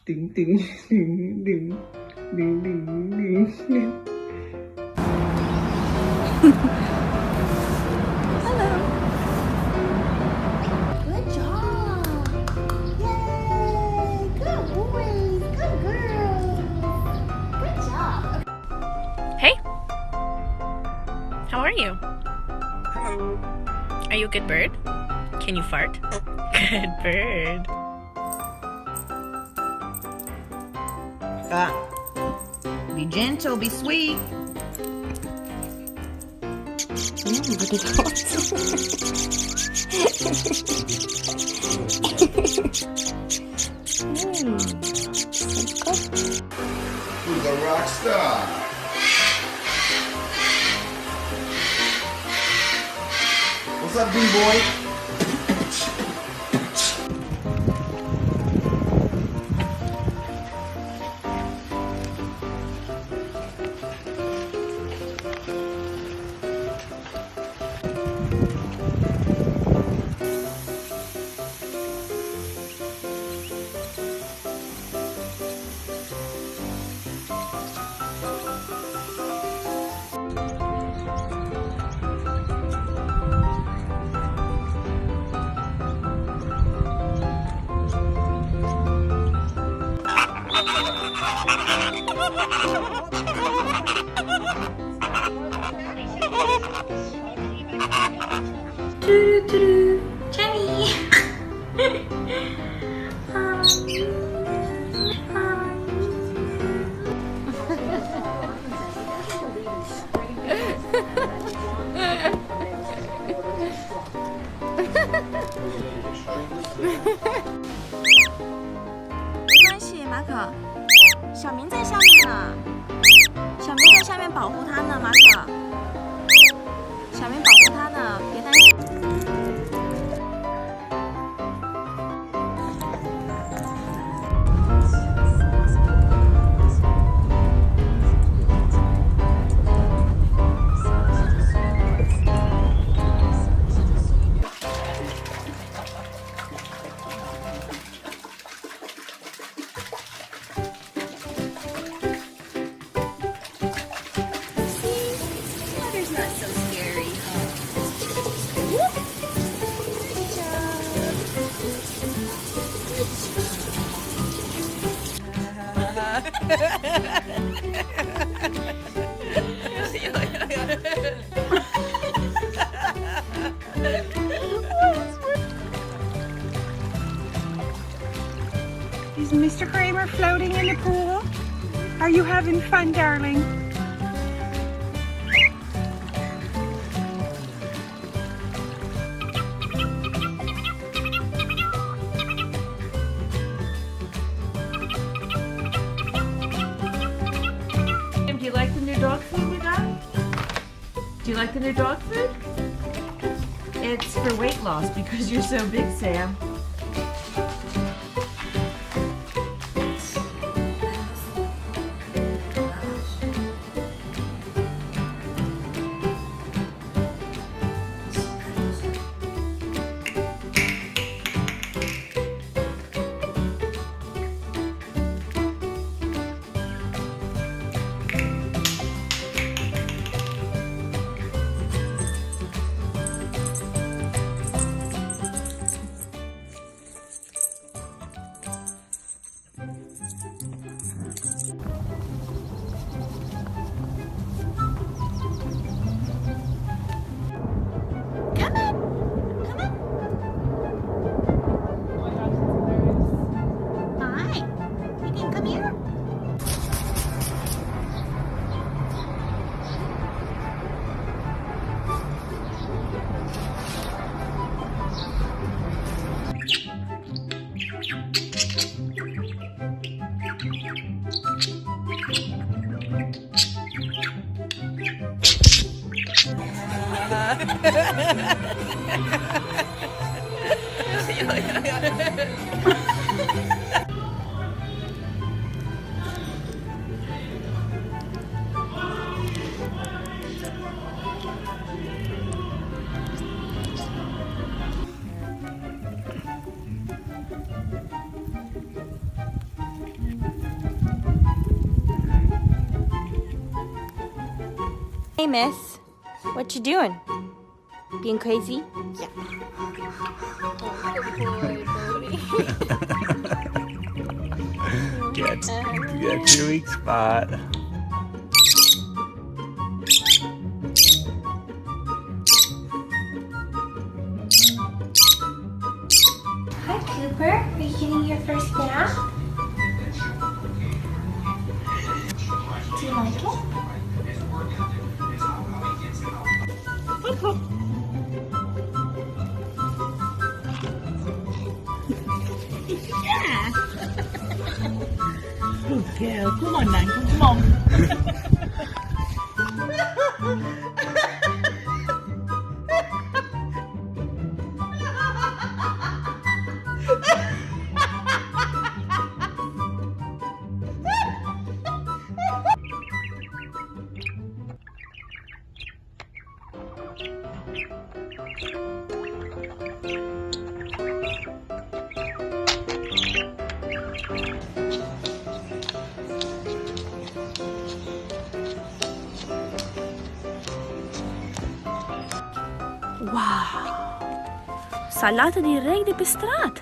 Ding, ding, ding, ding, ding, ding, ding, ding. Hello. Good job. Yay. Good boys. Good girls. Good job. Hey. How are you? Are you a good bird? Can you fart? Good bird. Be gentle, be sweet. Look at that. Who's a rock star? What's up, B-boy? Jenny.没关系，马可，小明在下面呢。小明在下面保护他呢，马可。小明保护他呢，别担心。Is Mr. Kramer floating in the pool? Are you having fun, darling? Do you like the new dog food we got? Do you like the new dog food? It's for weight loss because you're so big, Sam. miss. What you doing? Being crazy? Yeah. Get your weak spot. Hi, Cooper. Are you getting your first nap? Do you like it? Good girl. Come on, man. Come on. Wow! Salata direct de straat.